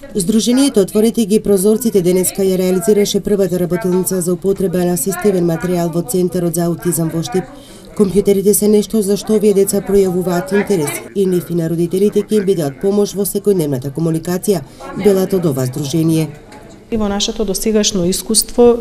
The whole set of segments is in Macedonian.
Здруженијето Отворете ги прозорците денеска ја реализираше првата работилница за употреба на асистивен материјал во Центарот за аутизам во Штип. Компјутерите се нешто за што овие деца пројавуваат интерес и нив и на родителите ќе им биде од помош во секојдневната комуникација, велат од ова здружение. И во нашето досегашно искуство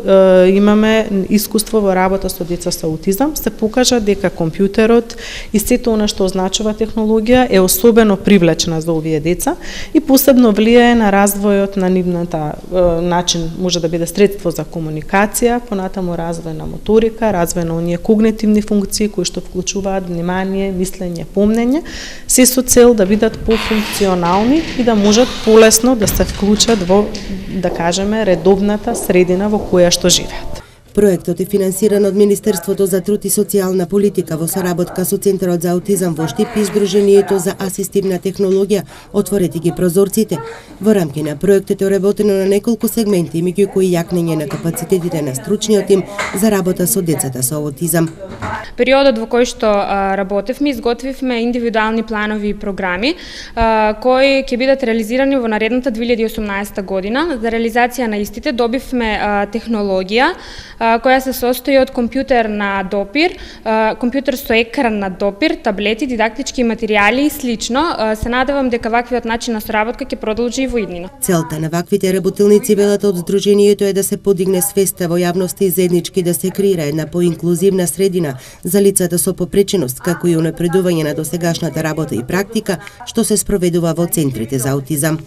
имаме искуство во работа со деца со аутизам, се покажа дека компјутерот и сето она што означува технологија е особено привлечна за овие деца и посебно влијае на развојот на нивната начин, може да биде средство за комуникација, понатаму развој на моторика, развој на оние когнитивни функции кои што вклучуваат внимание, мислење, помнење, се со цел да бидат пофункционални и да можат полесно да се вклучат во, да кажеме, редовната средина во која што живеат. Проектот е финансиран од Министерството за труд и социјална политика во соработка со Центарот за аутизам во Штип и Здруженијето за асистивна технологија Отворете ги прозорците. Во рамки на проектот е работено на неколку сегменти, меѓу кои јакнење на капацитетите на стручниот тим за работа со децата со аутизам. Периодот во кој што работевме, изготвивме индивидуални планови и програми кои ќе бидат реализирани во наредната 2018 година. За реализација на истите добивме технологија која се состои од компјутер на допир, компјутер со екран на допир, таблети, дидактички материјали и слично. Се надевам дека ваквиот начин на соработка ќе продолжи и во иднина. Целта на ваквите работилници, велат од здруженијето, е да се подигне свеста во јавноста и заеднички да се креира една поинклузивна средина за лицата со попреченост, како и унапредување на досегашната работа и практика што се спроведува во центрите за аутизам.